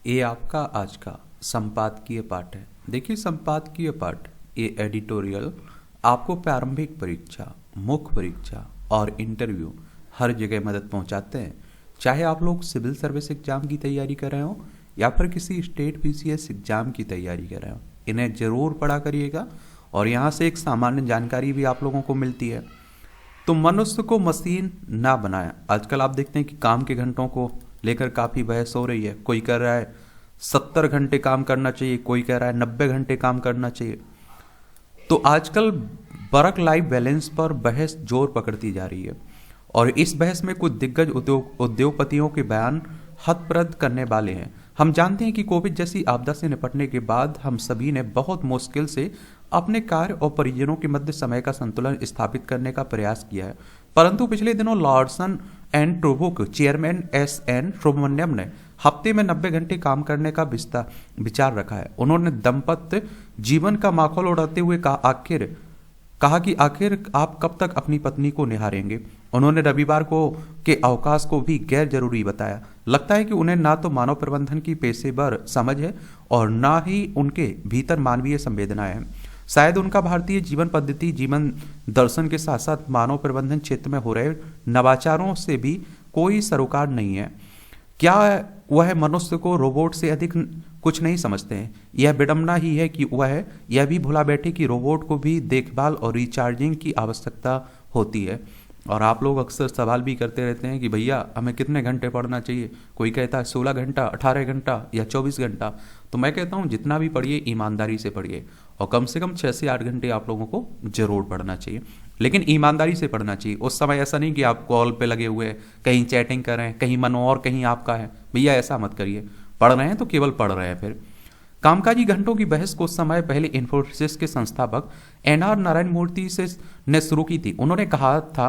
ये आपका आज का संपादकीय पाठ है। देखिए, संपादकीय पाठ ये एडिटोरियल आपको प्रारंभिक परीक्षा, मुख्य परीक्षा और इंटरव्यू हर जगह मदद पहुंचाते हैं। चाहे आप लोग सिविल सर्विस एग्जाम की तैयारी कर रहे हो या फिर किसी स्टेट पीसीएस एग्जाम की तैयारी कर रहे हो, इन्हें जरूर पढ़ा करिएगा और यहाँ से एक सामान्य जानकारी भी आप लोगों को मिलती है। तो मनुष्य को मशीन ना बनाया। आजकल आप देखते हैं कि काम के घंटों को लेकर काफ़ी बहस हो रही है। कोई कह रहा है 70 घंटे काम करना चाहिए, कोई कह रहा है 90 घंटे काम करना चाहिए। तो आजकल वर्क लाइफ बैलेंस पर बहस जोर पकड़ती जा रही है और इस बहस में कुछ दिग्गज उद्योगपतियों के बयान हतप्रद करने वाले हैं। हम जानते हैं कि कोविड जैसी आपदा से निपटने के बाद हम सभी ने बहुत मुश्किल से अपने कार्य और परिजनों के मध्य समय का संतुलन स्थापित करने का प्रयास किया है, परंतु पिछले दिनों लॉर्सन एंड टूब्रो के चेयरमैन एस.एन. सुब्रमण्यम ने हफ्ते में 90 घंटे काम करने का विचार रखा है। उन्होंने दाम्पत्य जीवन का माखौल उड़ाते हुए कहा कि आखिर आप कब तक अपनी पत्नी को निहारेंगे। उन्होंने रविवार को के अवकाश को भी गैर जरूरी बताया। लगता है कि उन्हें ना तो मानव प्रबंधन की पेशेवर समझ है और ना ही उनके भीतर मानवीय संवेदनाएं हैं। शायद उनका भारतीय जीवन पद्धति, जीवन दर्शन के साथ साथ मानव प्रबंधन क्षेत्र में हो रहे नवाचारों से भी कोई सरोकार नहीं है। क्या वह मनुष्य को रोबोट से अधिक कुछ नहीं समझते हैं? यह विडंबना ही है कि वह यह भी भुला बैठे कि रोबोट को भी देखभाल और रिचार्जिंग की आवश्यकता होती है। और आप लोग अक्सर सवाल भी करते रहते हैं कि भैया हमें कितने घंटे पढ़ना चाहिए। कोई कहता है 16 घंटा, 18 घंटा या 24 घंटा। तो मैं कहता हूँ जितना भी पढ़िए ईमानदारी से पढ़िए और कम से कम 6 से 8 घंटे आप लोगों को जरूर पढ़ना चाहिए, लेकिन ईमानदारी से पढ़ना चाहिए। उस समय ऐसा नहीं कि आप कॉल पे लगे हुए कहीं चैटिंग कर रहे हैं, कहीं मन और कहीं आपका है। भैया ऐसा मत करिए। पढ़ रहे हैं तो केवल पढ़ रहे हैं। फिर कामकाजी घंटों की बहस कुछ समय पहले इन्फोसिस के संस्थापक एन.आर. नारायण मूर्ति ने शुरू की थी। उन्होंने कहा था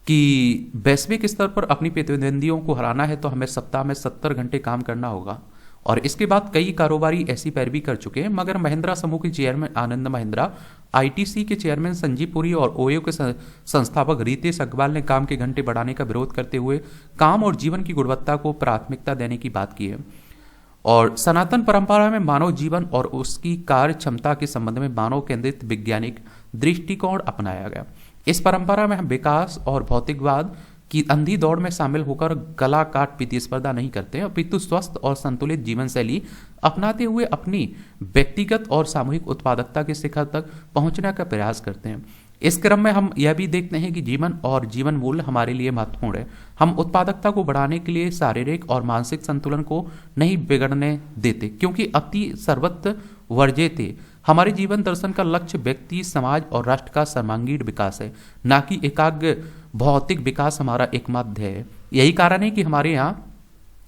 कि वैश्विक स्तर पर अपनी प्रतिद्वंदियों को हराना है तो हमें सप्ताह में 70 घंटे काम करना होगा। और इसके बाद कई कारोबारी ऐसी पैरवी कर चुके हैं, मगर महिंद्रा समूह के चेयरमैन आनंद महिंद्रा, आईटीसी के चेयरमैन संजीव पुरी और ओयो के संस्थापक रितेश अग्रवाल ने काम के घंटे बढ़ाने का विरोध करते हुए काम और जीवन की गुणवत्ता को प्राथमिकता देने की बात की है। और सनातन परंपरा में मानव जीवन और उसकी कार्य क्षमता के संबंध में मानव केंद्रित वैज्ञानिक दृष्टिकोण अपनाया गया। इस परंपरा में हम विकास और भौतिकवाद की अंधी दौड़ में शामिल होकर गला काट प्रतिस्पर्धा नहीं करते हैं, अपितु स्वस्थ और संतुलित जीवन शैली अपनाते हुए अपनी व्यक्तिगत और सामूहिक उत्पादकता के शिखर तक पहुंचने का प्रयास करते हैं। इस क्रम में हम यह भी देखते हैं कि जीवन और जीवन मूल्य हमारे लिए महत्वपूर्ण है। हम उत्पादकता को बढ़ाने के लिए शारीरिक और मानसिक संतुलन को नहीं बिगड़ने देते, क्योंकि अति सर्वत्र वर्जेते हमारे जीवन दर्शन का लक्ष्य व्यक्ति, समाज और राष्ट्र का सर्वांगीण विकास है, न कि एकाग्र भौतिक विकास हमारा एकमात्र ध्येय है। यही कारण है कि हमारे यहाँ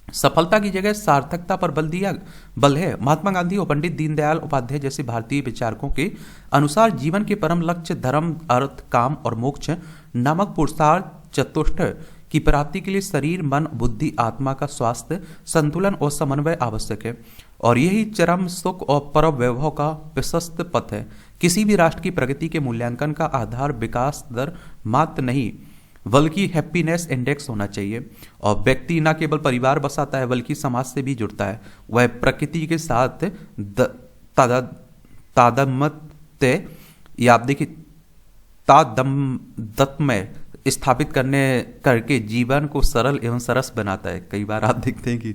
सफलता की जगह सार्थकता पर बल है। महात्मा गांधी और पंडित दीनदयाल उपाध्याय जैसे भारतीय विचारकों के अनुसार जीवन के परम लक्ष्य धर्म, अर्थ, काम और मोक्ष नामक पुरुषार्थ चतुष्ट की प्राप्ति के लिए शरीर, मन, बुद्धि, आत्मा का स्वास्थ्य, संतुलन और समन्वय आवश्यक है। और यही चरम सुख और परम वैभव का प्रशस्त पथ है। किसी भी राष्ट्र की प्रगति के मूल्यांकन का आधार विकास दर मात्र नहीं बल्कि हैप्पीनेस इंडेक्स होना चाहिए। और व्यक्ति न केवल परिवार बसाता है बल्कि समाज से भी जुड़ता है। वह प्रकृति के साथ तादात्म्य या आप देखिए तादात्म्य स्थापित करके जीवन को सरल एवं सरस बनाता है। कई बार आप देखते हैं कि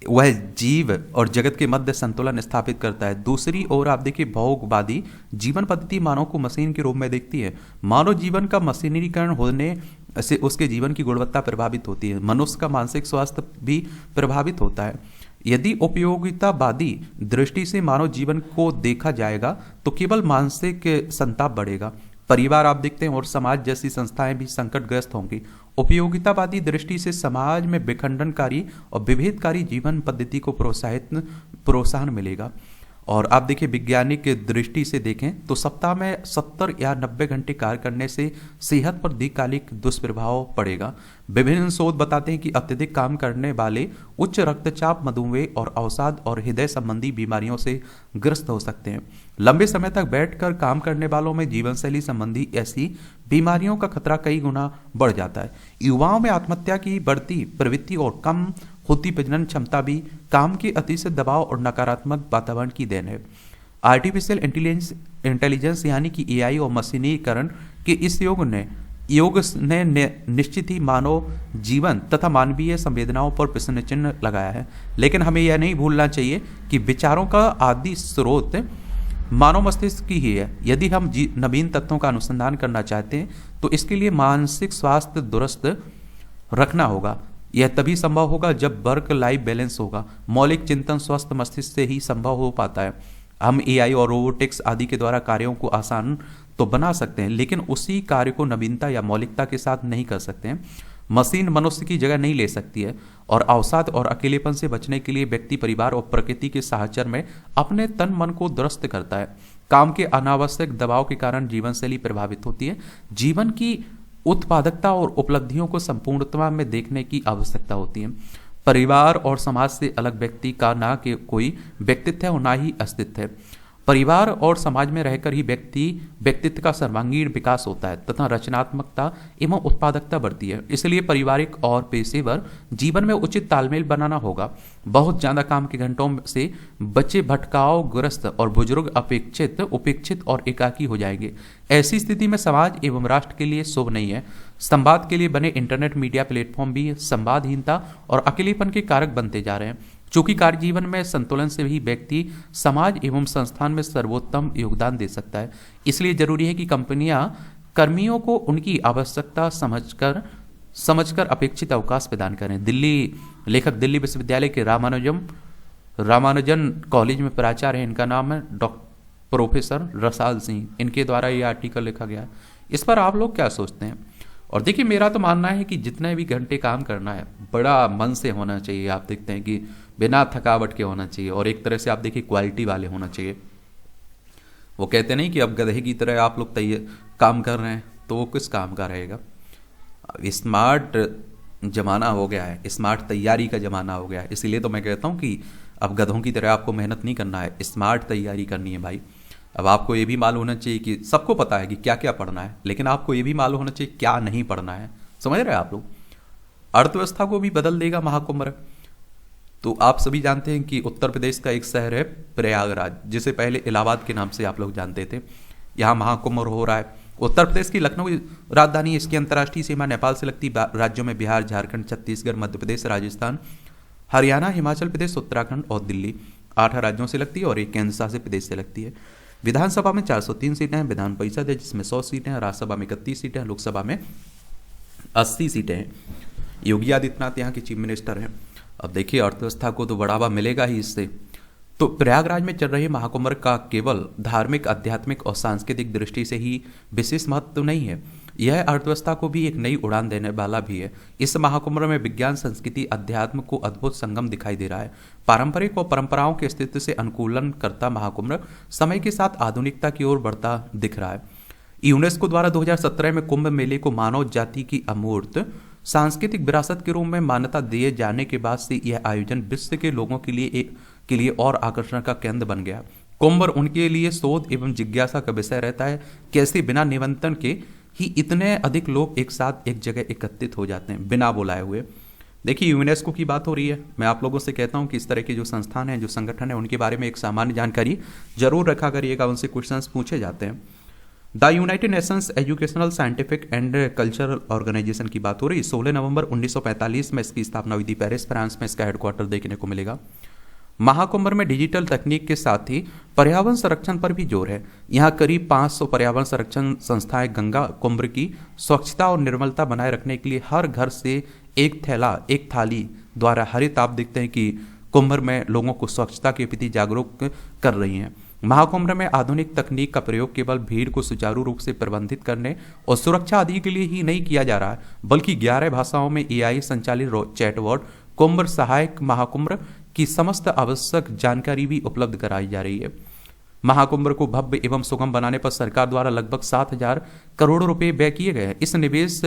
वह जीव और जगत के मध्य संतुलन स्थापित करता है। दूसरी ओर आप देखिए भोगवादी जीवन पद्धति मानव को मशीन के रूप में देखती है। मानव जीवन का मशीनीकरण होने से उसके जीवन की गुणवत्ता प्रभावित होती है। मनुष्य का मानसिक स्वास्थ्य भी प्रभावित होता है। यदि उपयोगितावादी दृष्टि से मानव जीवन को देखा जाएगा तो केवल मानसिक संताप बढ़ेगा। परिवार आप देखते हैं और समाज जैसी संस्थाएं भी संकटग्रस्त होंगी। उपयोगितावादी दृष्टि से समाज में विखंडनकारी और विभेदकारी जीवन पद्धति को प्रोत्साहन मिलेगा। और आप देखिए वैज्ञानिक दृष्टि से देखें तो सप्ताह में 70 या 90 घंटे कार्य करने से सेहत पर दीर्घकालिक दुष्प्रभाव पड़ेगा। विभिन्न शोध बताते हैं कि अत्यधिक काम करने वाले उच्च रक्तचाप, मधुमेह और अवसाद और हृदय संबंधी बीमारियों से ग्रस्त हो सकते हैं। लंबे समय तक बैठकर काम करने वालों में जीवन शैली संबंधी ऐसी बीमारियों का खतरा कई गुना बढ़ जाता है। युवाओं में आत्महत्या की बढ़ती प्रवृत्ति और कम होती प्रजनन क्षमता भी काम के अतिशय दबाव और नकारात्मक वातावरण की देन है। आर्टिफिशियल इंटेलिजेंस यानी कि एआई और मशीनीकरण के इस योग ने निश्चित ही मानव जीवन तथा मानवीय संवेदनाओं पर प्रश्न चिन्ह लगाया है। लेकिन हमें यह नहीं भूलना चाहिए कि विचारों का आदि स्रोत मानव मस्तिष्क की ही है। यदि हम नवीन तत्वों का अनुसंधान करना चाहते हैं तो इसके लिए मानसिक स्वास्थ्य दुरुस्त रखना होगा। यह तभी संभव होगा जब वर्क लाइफ बैलेंस होगा। मौलिक चिंतन स्वस्थ मस्तिष्क से ही संभव हो पाता है। हम एआई और रोबोटिक्स आदि के द्वारा कार्यों को आसान तो बना सकते हैं, लेकिन उसी कार्य को नवीनता या मौलिकता के साथ नहीं कर सकते हैं। मशीन मनुष्य की जगह नहीं ले सकती है और अवसाद और अकेलेपन से बचने के लिए व्यक्ति परिवार और प्रकृति के साहचर्य में अपने तन मन को दुरुस्त करता है। काम के अनावश्यक दबाव के कारण जीवन शैली प्रभावित होती है। जीवन की उत्पादकता और उपलब्धियों को संपूर्णता में देखने की आवश्यकता होती है। परिवार और समाज से अलग व्यक्ति का ना कि कोई व्यक्तित्व है और ना ही अस्तित्व है। परिवार और समाज में रहकर ही व्यक्तित्व का सर्वांगीण विकास होता है तथा रचनात्मकता एवं उत्पादकता बढ़ती है। इसलिए पारिवारिक और पेशेवर जीवन में उचित तालमेल बनाना होगा। बहुत ज्यादा काम के घंटों से बच्चे भटकावग्रस्त और बुजुर्ग उपेक्षित और एकाकी हो जाएंगे। ऐसी स्थिति में समाज एवं राष्ट्र के लिए शुभ नहीं है। संवाद के लिए बने इंटरनेट मीडिया प्लेटफॉर्म भी संवादहीनता और अकेलेपन के कारक बनते जा रहे हैं। चूंकि कार्य जीवन में संतुलन से ही व्यक्ति समाज एवं संस्थान में सर्वोत्तम योगदान दे सकता है, इसलिए जरूरी है कि कंपनियां कर्मियों को उनकी आवश्यकता समझकर अपेक्षित अवकाश प्रदान करें। दिल्ली विश्वविद्यालय के रामानुजन कॉलेज में प्राचार्य है, इनका नाम है प्रोफेसर रसाल सिंह। इनके द्वारा ये आर्टिकल लिखा गया है। इस पर आप लोग क्या सोचते हैं? और देखिए, मेरा तो मानना है कि जितने भी घंटे काम करना है बड़ा मन से होना चाहिए। आप देखते हैं कि बिना थकावट के होना चाहिए और एक तरह से आप देखिए क्वालिटी वाले होना चाहिए। वो कहते नहीं कि अब गधे की तरह आप लोग काम कर रहे हैं तो वो किस काम का रहेगा। स्मार्ट जमाना हो गया है, स्मार्ट तैयारी का जमाना हो गया है। इसीलिए तो मैं कहता हूँ कि अब गधों की तरह आपको मेहनत नहीं करना है, स्मार्ट तैयारी करनी है भाई। अब आपको ये भी मालूम होना चाहिए कि सबको पता है कि क्या क्या पढ़ना है, लेकिन आपको ये भी मालूम होना चाहिए क्या नहीं पढ़ना है। समझ रहे हैं आप लोग? अर्थव्यवस्था को भी बदल देगा महाकुंभ। तो आप सभी जानते हैं कि उत्तर प्रदेश का एक शहर है प्रयागराज, जिसे पहले इलाहाबाद के नाम से आप लोग जानते थे। यहाँ महाकुंभ हो रहा है। उत्तर प्रदेश की लखनऊ राजधानी, इसकी अंतर्राष्ट्रीय सीमा नेपाल से लगती राज्यों में बिहार, झारखंड, छत्तीसगढ़, मध्य प्रदेश, राजस्थान, हरियाणा, हिमाचल प्रदेश, उत्तराखंड और दिल्ली 8 राज्यों से लगती है और एक केंद्र शासित प्रदेश से लगती है। विधानसभा में 403 सीटें हैं, विधान परिषद है जिसमें 100 सीटें हैं, राज्यसभा में 31 सीटें हैं, लोकसभा में 80 सीटें हैं। योगी आदित्यनाथ यहाँ के चीफ मिनिस्टर हैं। अब देखिए, अर्थव्यवस्था को तो बढ़ावा मिलेगा ही इससे। तो प्रयागराज में चल रहे महाकुंभ का केवल धार्मिक, आध्यात्मिक और सांस्कृतिक दृष्टि से ही विशेष महत्व नहीं है, यह अर्थव्यवस्था को भी एक नई उड़ान देने वाला भी है। इस महाकुंभ में विज्ञान, संस्कृति, अध्यात्म को अद्भुत संगम दिखाई दे रहा है। पारंपरिक और परंपराओं के अस्तित्व से अनुकूलन करता महाकुंभ समय के साथ आधुनिकता की ओर बढ़ता दिख रहा है। यूनेस्को द्वारा 2017 में कुंभ मेले को मानव जाति की अमूर्त सांस्कृतिक विरासत के रूप में मान्यता दिए जाने के बाद से यह आयोजन विश्व के लोगों के लिए और आकर्षण का केंद्र बन गया। कुंभ उनके लिए शोध एवं जिज्ञासा का विषय रहता है। कैसे बिना निमंत्रण के ही इतने अधिक लोग एक साथ एक जगह एकत्रित हो जाते हैं बिना बुलाए हुए। देखिए, यूनेस्को की बात हो रही है। मैं आप लोगों से कहता हूं कि इस तरह के जो संस्थान हैं, जो संगठन है, उनके बारे में एक सामान्य जानकारी जरूर रखा करिएगा। उनसे क्वेश्चंस पूछे जाते हैं। The United Nations Educational, Scientific and Cultural Organization की बात हो रही है। 16 नवंबर 1945 में इसकी स्थापना हुई थी। पेरिस, फ्रांस में इसका हेडक्वार्टर देखने को मिलेगा। महाकुंभ में डिजिटल तकनीक के साथ ही पर्यावरण संरक्षण पर भी जोर है। यहाँ करीब 500 पर्यावरण संरक्षण संस्थाएं गंगा कुंभ की स्वच्छता और निर्मलता बनाए रखने के लिए हर घर से एक थाली द्वारा हरित, आप देखते हैं कि कुंभ में लोगों को स्वच्छता के प्रति जागरूक कर रही हैं। महाकुंभ में आधुनिक तकनीक का प्रयोग केवल भीड़ को सुचारू रूप से प्रबंधित करने और सुरक्षा आदि के लिए ही नहीं किया जा रहा है, बल्कि 11 भाषाओं में एआई संचालित चैटबॉट कुंभ सहायक महाकुंभ की समस्त आवश्यक जानकारी भी उपलब्ध कराई जा रही है। महाकुंभ को भव्य एवं सुगम बनाने पर सरकार द्वारा लगभग 7,000 करोड़ रुपए व्यय किए गए हैं। इस निवेश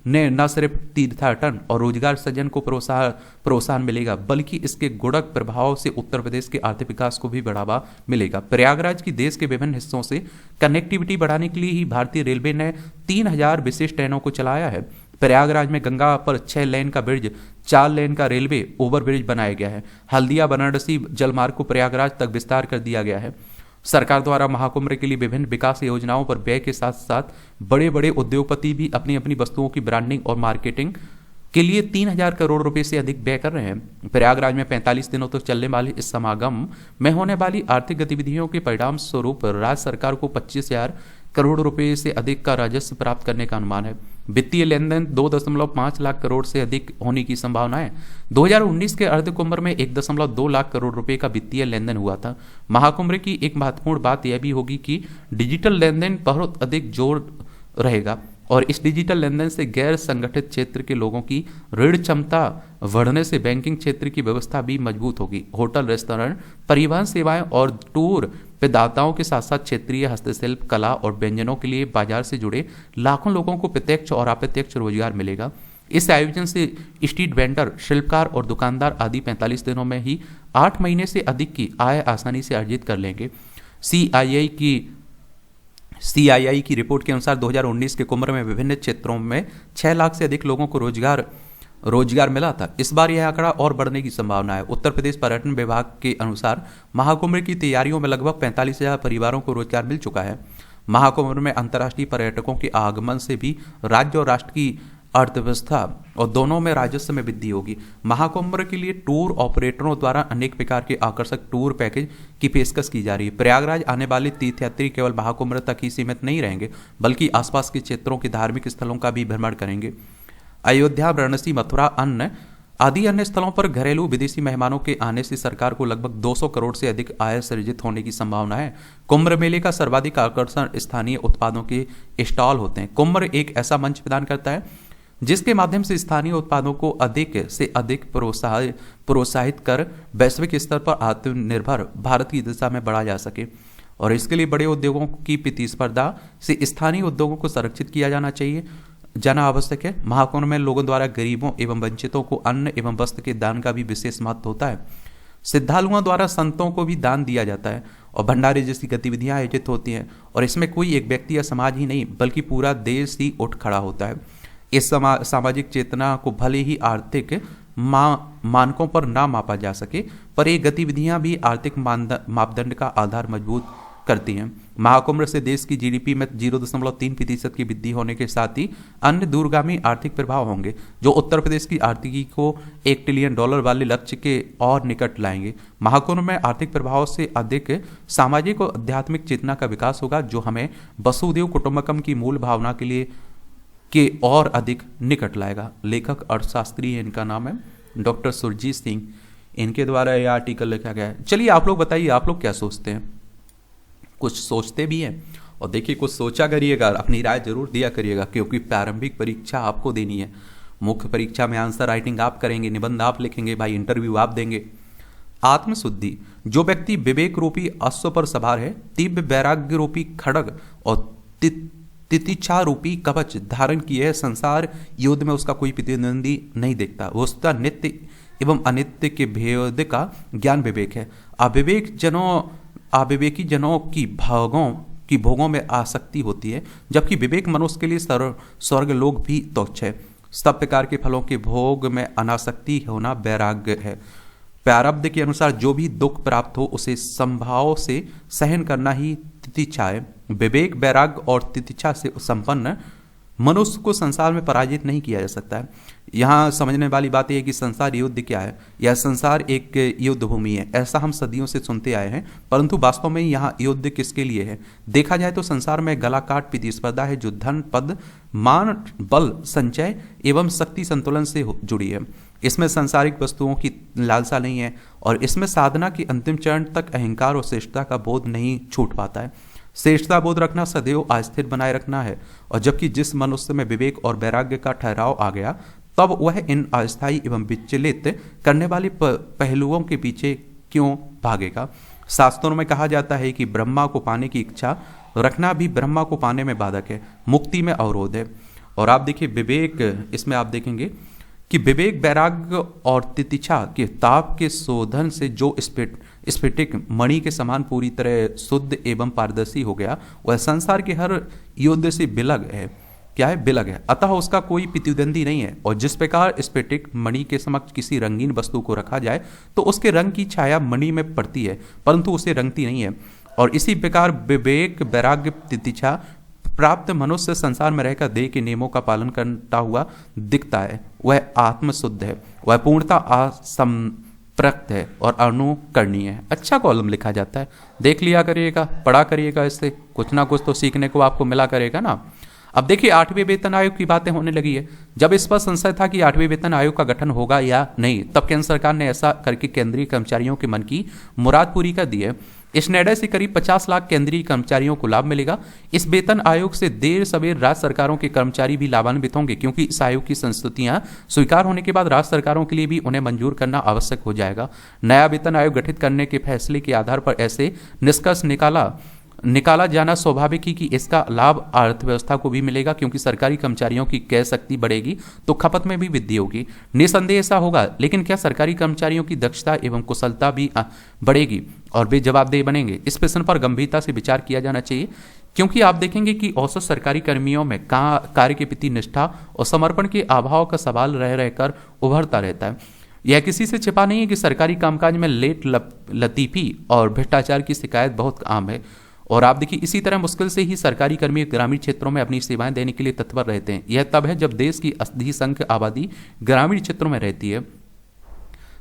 ने न सिर्फ तीर्थाटन और रोजगार सृजन को प्रोत्साहन मिलेगा, बल्कि इसके गुणक प्रभाव से उत्तर प्रदेश के आर्थिक विकास को भी बढ़ावा मिलेगा। प्रयागराज की देश के विभिन्न हिस्सों से कनेक्टिविटी बढ़ाने के लिए ही भारतीय रेलवे ने 3,000 विशेष ट्रेनों को चलाया है। प्रयागराज में गंगा पर 6 लेन का ब्रिज 4 लेन का रेलवे ओवरब्रिज बनाया गया है। हल्दिया बनारसी जलमार्ग को प्रयागराज तक विस्तार कर दिया गया है। सरकार द्वारा महाकुंभ के लिए विभिन्न विकास योजनाओं पर व्यय के साथ साथ बड़े बड़े उद्योगपति भी अपनी अपनी वस्तुओं की ब्रांडिंग और मार्केटिंग के लिए 3,000 करोड़ रुपए से अधिक व्यय कर रहे हैं। प्रयागराज में 45 दिनों तक चलने वाले इस समागम में होने वाली आर्थिक गतिविधियों के परिणाम स्वरूप राज्य सरकार को 25,000 करोड़ रुपए से अधिक का राजस्व प्राप्त करने का अनुमान है। वित्तीय लेन देन 2.5 लाख करोड़ से अधिक होने की संभावना है। 2019 के अर्ध कुंभ में 1.2 लाख करोड़ रुपए का वित्तीय लेन देन हुआ था। महाकुंभ की एक महत्वपूर्ण बात यह भी होगी कि डिजिटल लेन देन बहुत अधिक जोर रहेगा और इस डिजिटल लेन देन से गैर संगठित क्षेत्र के लोगों की ऋण क्षमता बढ़ने से बैंकिंग क्षेत्र की व्यवस्था भी मजबूत होगी। होटल, रेस्तोरेंट, परिवहन सेवाएं और टूर प्रदाताओं के साथ साथ क्षेत्रीय हस्तशिल्प, कला और व्यंजनों के लिए बाजार से जुड़े लाखों लोगों को प्रत्यक्ष और अप्रत्यक्ष रोजगार मिलेगा। इस आयोजन से स्ट्रीट वेंडर, शिल्पकार और दुकानदार आदि 45 दिनों में ही 8 महीने से अधिक की आय आसानी से अर्जित कर लेंगे। सीआईआई की रिपोर्ट के अनुसार 2019 के कुंभ में विभिन्न क्षेत्रों में 6 लाख से अधिक लोगों को रोजगार मिला था। इस बार यह आंकड़ा और बढ़ने की संभावना है। उत्तर प्रदेश पर्यटन विभाग के अनुसार महाकुंभ की तैयारियों में लगभग 45,000 परिवारों को रोजगार मिल चुका है। महाकुंभ में अंतर्राष्ट्रीय पर्यटकों के आगमन से भी राज्य और राष्ट्र की अर्थव्यवस्था और दोनों में राजस्व में वृद्धि होगी। महाकुंभ के लिए टूर ऑपरेटरों द्वारा अनेक प्रकार के आकर्षक टूर पैकेज की पेशकश की जा रही है। प्रयागराज आने वाले तीर्थयात्री केवल महाकुंभ तक ही सीमित नहीं रहेंगे, बल्कि आसपास के क्षेत्रों के धार्मिक स्थलों का भी भ्रमण करेंगे। अयोध्या, वाराणसी, मथुरा आदि अन्य स्थलों पर घरेलू विदेशी मेहमानों के आने से सरकार को लगभग 200 करोड़ से अधिक आय सृजित होने की संभावना है। कुंभ मेले का सर्वाधिक आकर्षण स्थानीय उत्पादों के स्टॉल होते हैं। कुंभ एक ऐसा मंच प्रदान करता है जिसके माध्यम से स्थानीय उत्पादों को अधिक से अधिक प्रोत्साहित कर वैश्विक स्तर पर आत्मनिर्भर भारत की दिशा में बढ़ा जा सके और इसके लिए बड़े उद्योगों की प्रतिस्पर्धा से स्थानीय उद्योगों को संरक्षित किया जाना आवश्यक है। महाकुंभ में लोगों द्वारा गरीबों एवं वंचितों को अन्न एवं वस्त्र के दान का भी विशेष महत्व होता है। श्रद्धालुओं द्वारा संतों को भी दान दिया जाता है और भंडारे जैसी गतिविधियां आयोजित होती हैं और इसमें कोई एक व्यक्ति या समाज ही नहीं बल्कि पूरा देश ही उठ खड़ा होता है। इस सामाजिक चेतना को भले ही आर्थिक मानकों पर ना मापा जा सके, पर ये गतिविधियां भी आर्थिक मापदंड का आधार मजबूत करती हैं। महाकुंभ से देश की जीडीपी में 0.3% की वृद्धि होने के साथ ही अन्य दूरगामी आर्थिक प्रभाव होंगे जो उत्तर प्रदेश की आर्थिकी को $1 ट्रिलियन वाले लक्ष्य के और निकट लाएंगे। महाकुंभ में आर्थिक प्रभाव से अधिक सामाजिक और आध्यात्मिक चेतना का विकास होगा जो हमें वसुधैव कुटुंबकम की मूल भावना के और अधिक निकट लाएगा। लेखक अर्थशास्त्री है, इनका नाम है डॉक्टर सुरजीत सिंह। इनके द्वारा यह आर्टिकल लिखा गया है। चलिए आप लोग बताइए, आप लोग क्या सोचते हैं? कुछ सोचते भी हैं और देखिए कुछ सोचा करिएगा, अपनी राय जरूर दिया करिएगा क्योंकि प्रारंभिक परीक्षा आपको देनी है। मुख्य परीक्षा में आंसर राइटिंग आप करेंगे, निबंध आप लिखेंगे, भाई इंटरव्यू आप देंगे। आत्मशुद्धि, जो व्यक्ति विवेक रूपी अश्व पर सवार है, तीव्र वैराग्य रूपी खड्ग और तितिक्षा रूपी कवच धारण किए है, संसार युद्ध में उसका कोई प्रतिद्वंदी नहीं देखता। वस्तुतः नित्य एवं अनित्य के भेद का ज्ञान विवेक है। अविवेकी जनों की भोगों में आसक्ति होती है, जबकि विवेक मनुष्य के लिए स्वर्ग लोक भी तुच्छ है। सब प्रकार के फलों के भोग में अनासक्ति होना वैराग्य है। प्रारब्ध के अनुसार जो भी दुख प्राप्त हो उसे संभाव से सहन करना ही तितिक्षा है। विवेक, वैराग्य और तितिक्षा से संपन्न मनुष्य को संसार में पराजित नहीं किया जा सकता है। यहाँ समझने वाली बात यह है कि संसार युद्ध क्या है। यह संसार एक युद्ध भूमि है, ऐसा हम सदियों से सुनते आए हैं, परंतु वास्तव में यहाँ युद्ध किसके लिए है? देखा जाए तो संसार में गलाकाट प्रतिस्पर्धा है जो धन, पद, मान, बल, संचय एवं शक्ति संतुलन से जुड़ी है। इसमें सांसारिक वस्तुओं की लालसा नहीं है और इसमें साधना के अंतिम चरण तक अहंकार और श्रेष्ठता का बोध नहीं छूट पाता है। श्रेष्ठता बोध रखना सदैव अस्थिर बनाए रखना है और जबकि जिस मनुष्य में विवेक और वैराग्य का ठहराव आ गया तब वह इन अस्थायी एवं विचलित करने वाले पहलुओं के पीछे क्यों भागेगा? शास्त्रों में कहा जाता है कि ब्रह्मा को पाने की इच्छा रखना भी ब्रह्मा को पाने में बाधक है, मुक्ति में अवरोध है। और आप देखिए विवेक, इसमें आप देखेंगे कि विवेक, वैराग्य और तितिक्षा के ताप के शोधन से जो स्फटिक मणि के समान पूरी तरह शुद्ध एवं पारदर्शी हो गया, वह संसार के हर युद्ध से विलग है। क्या है, विलग है, अतः उसका कोई प्रतिद्वंदी नहीं है। और जिस प्रकार स्फटिक मणि के समक्ष किसी रंगीन वस्तु को रखा जाए तो उसके रंग की छाया मणि में पड़ती है परंतु उसे रंगती नहीं है, और इसी प्रकार विवेक वैराग्य तितिक्षा प्राप्त मनुष्य संसार में रहकर देह के नियमों का पालन करता हुआ दिखता है, वह आत्मशुद्ध है, वह पूर्णता असंप्रक्त है और अनुकरणीय है। अच्छा कॉलम लिखा जाता है, देख लिया करिएगा, पढ़ा करिएगा, इससे कुछ ना कुछ तो सीखने को आपको मिला करेगा ना। अब देखिए 8वें वेतन आयोग की बातें होने लगी है। जब इस पर संशय था कि 8वें वेतन आयोग का गठन होगा या नहीं, तब केंद्र सरकार ने ऐसा करके केंद्रीय कर्मचारियों के मन की मुराद पूरी कर दी है। इस निर्णय से करीब 50 लाख केंद्रीय कर्मचारियों को लाभ मिलेगा। इस वेतन आयोग से देर सवेर राज्य सरकारों के कर्मचारी भी लाभान्वित होंगे, क्योंकि इस आयोग की संस्तुतियां स्वीकार होने के बाद राज्य सरकारों के लिए भी उन्हें मंजूर करना आवश्यक हो जाएगा। नया वेतन आयोग गठित करने के फैसले के आधार पर ऐसे निष्कर्ष निकाला जाना स्वाभाविक ही कि इसका लाभ अर्थव्यवस्था को भी मिलेगा, क्योंकि सरकारी कर्मचारियों की क्रय शक्ति बढ़ेगी तो खपत में भी वृद्धि होगी। निसंदेह ऐसा होगा, लेकिन क्या सरकारी कर्मचारियों की दक्षता एवं कुशलता भी बढ़ेगी और वे जवाबदेह बनेंगे? इस प्रश्न पर गंभीरता से विचार किया जाना चाहिए, क्योंकि आप देखेंगे कि औसत सरकारी कर्मियों में कार्य के प्रति निष्ठा और समर्पण के अभाव का सवाल रह रहकर उभरता रहता है। यह किसी से छिपा नहीं है कि सरकारी कामकाज में लेट लतीफी और भ्रष्टाचार की शिकायत बहुत आम है। और आप देखिए इसी तरह मुश्किल से ही सरकारी कर्मी ग्रामीण क्षेत्रों में अपनी सेवाएं देने के लिए तत्पर रहते हैं। यह तब है जब देश की अधिसंख्य आबादी ग्रामीण क्षेत्रों में रहती है।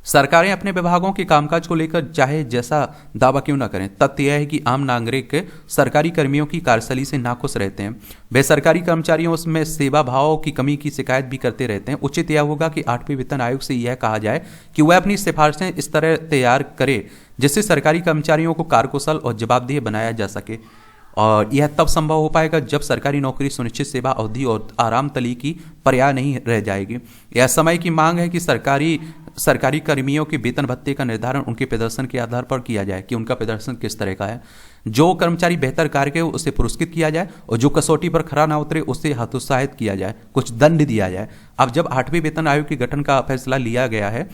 सरकारें अपने विभागों के कामकाज को लेकर चाहे जैसा दावा क्यों न करें, तथ्य यह है कि आम नागरिक सरकारी कर्मियों की कार्यशैली से नाखुश रहते हैं। वे सरकारी कर्मचारियों में सेवा भाव की कमी की शिकायत भी करते रहते हैं। उचित यह होगा कि 8वें वेतन आयोग से यह कहा जाए कि वह अपनी सिफारिशें इस तरह तैयार करे जिससे सरकारी कर्मचारियों को कार्यकुशल और जवाबदेह बनाया जा सके, और यह तब संभव हो पाएगा जब सरकारी नौकरी सुनिश्चित सेवा अवधि और आराम तली की पर्याय नहीं रह जाएगी। यह समय की मांग है कि सरकारी कर्मियों के वेतन भत्ते का निर्धारण उनके प्रदर्शन के आधार पर किया जाए कि उनका प्रदर्शन किस तरह का है। जो कर्मचारी बेहतर कार्य करे उसे पुरस्कृत किया जाए और जो कसौटी पर खरा ना उतरे उसे हतोत्साहित किया जाए, कुछ दंड दिया जाए। अब जब 8वें वेतन आयोग के गठन का फैसला लिया गया है